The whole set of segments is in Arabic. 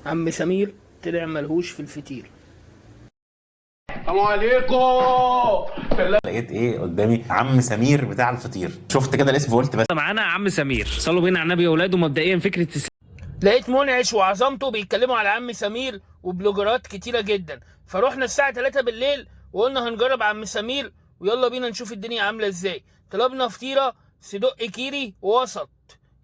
عم سمير طلع ملهوش في الفطير. السلام عليكم. لقيت ايه قدامي؟ عم سمير بتاع الفطير. شفت كده الاسم فقلت بس. معانا عم سمير، صلوا بينا على النبي يا اولاده. مبدئيا فكره لقيت منعش وعظمته بيتكلموا على عم سمير وبلوجرات كتيرة جدا، فروحنا الساعة 3 بالليل وقلنا هنجرب عم سمير ويلا بينا نشوف الدنيا عاملة ازاي. طلبنا فطيرة صدق كيري وسط،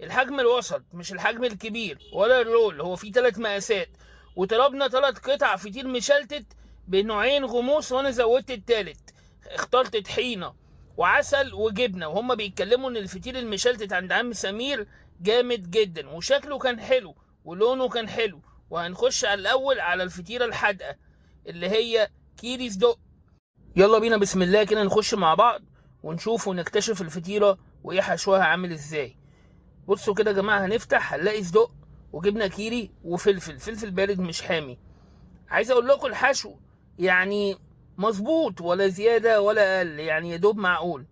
الحجم الوسط مش الحجم الكبير ولا الرول، هو فيه 3 مقاسات. وطلبنا 3 قطع فطير مشلتت بنوعين غموس وانا زودت التالت. اخترت طحينة وعسل وجبنة، وهم بيتكلموا ان الفطير المشلتت عند عم سمير جامد جدا وشكله كان حلو ولونه كان حلو. وهنخش على الاول على الفطيره الحادقه اللي هي كيري صدق. يلا بينا بسم الله كده نخش مع بعض ونشوف ونكتشف الفطيره وايه حشوها عامل ازاي. بصوا كده يا جماعه، هنفتح هنلاقي صدق وجبنه كيري فلفل بارد مش حامي. عايز اقول لكم الحشو يعني مظبوط، ولا زياده ولا اقل، يعني يا دوب معقول.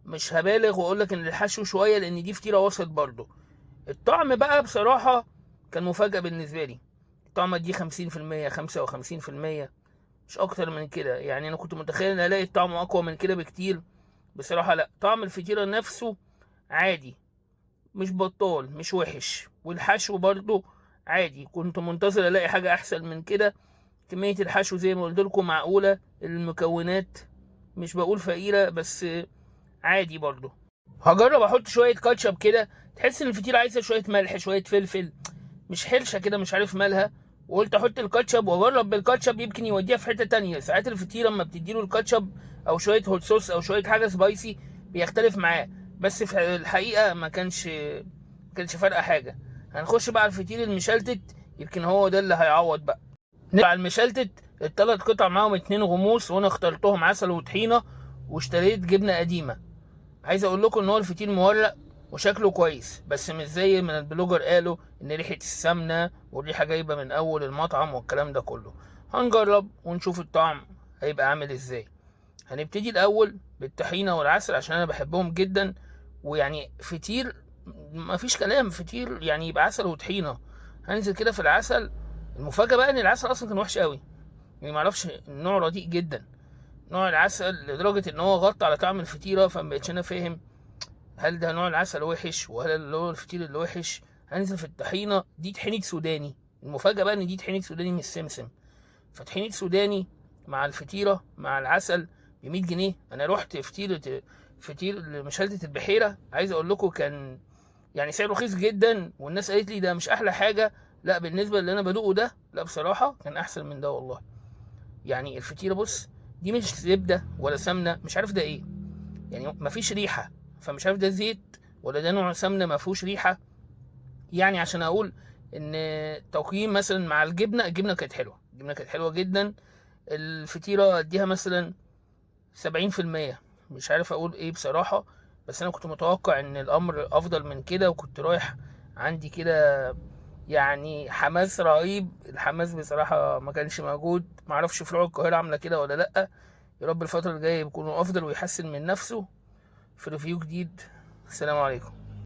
مش هبالغ واقول لك ان الحشو شويه لان دي فطيره وسط برضه. الطعم بقى بصراحة كان مفاجأة بالنسبة لي. الطعم دي 50%، 55%، مش أكتر من كده. يعني أنا كنت متخيل إن ألاقي الطعم أقوى من كده بكتير. بصراحة لأ، طعم الفطيرة نفسه عادي، مش بطال مش وحش، والحشو برضه عادي. كنت منتظر ألاقي حاجة أحسن من كده. كمية الحشو زي ما قلت لكم معقولة، المكونات مش بقول فقيرة بس عادي برضه. هجرب احط شويه كاتشب كده، تحس ان الفطيره عايزه شويه ملح شويه فلفل، مش حرشه كده مش عارف مالها. وقلت احط الكاتشب واجرب بالكاتشب يمكن يوديها في حته تانية. ساعات الفطيره اما بتديله الكاتشب او شويه هوت صوص او شويه حاجه سبايسي بيختلف معاه، بس في الحقيقه ما كانش فارقه حاجه. هنخش بقى على الفطير المشلتت، يمكن هو ده اللي هيعوض بقى. على المشلتت التلات قطع معاهم 2 غموس وانا اخترتهم عسل وطحينه، واشتريت جبنه قديمه. عايز اقول لكم ان هو الفطير مورق وشكله كويس، بس مش زي من البلوجر قالوا ان ريحه السمنه والريحه جايبه من اول المطعم والكلام ده كله. هنجرب ونشوف الطعم هيبقى عامل ازاي. هنبتدي الاول بالطحينه والعسل عشان انا بحبهم جدا. ويعني فطير مفيش كلام، فطير يعني يبقى عسل وطحينه. هننزل كده في العسل. المفاجاه بقى ان العسل اصلا كان وحش قوي، يعني معرفش، النوع رديء جدا نوع العسل، لدرجة ان هو غطى على طعم الفطيرة. فمبقتش انا فاهم هل ده نوع العسل وحش ولا اللي هو الفطير اللي وحش. هنزل في الطحينة، دي طحينة سوداني. المفاجأة بقى ان دي طحينة سوداني مش سمسم. فطحينة سوداني مع الفطيرة مع العسل ب100 جنيه. انا رحت فطير مشلتة البحيرة، عايز اقول لكم كان يعني سعره رخيص جدا، والناس قالت لي ده مش احلى حاجة. لا بالنسبة اللي انا بدوقه ده، لا بصراحة كان احسن من ده والله. يعني الفطيره بص، دي مش زبده ولا سمنه، مش عارف ده ايه، يعني مفيش ريحه. فمش عارف ده زيت ولا ده نوع سمنه مفهوش ريحه. يعني عشان اقول ان تقييم مثلا مع الجبنه، الجبنه كانت حلوه، الجبنه كانت حلوه جدا. الفطيره اديها مثلا 70%. مش عارف اقول ايه بصراحه، بس انا كنت متوقع ان الامر افضل من كده، وكنت رايح عندي كده يعني حماس رهيب. الحماس بصراحة ما كانش موجود. معرفش فروع القاهرة عاملة كده ولا لأ. يا رب الفترة الجاية يكونوا أفضل ويحسن من نفسه. في ريفيو جديد، السلام عليكم.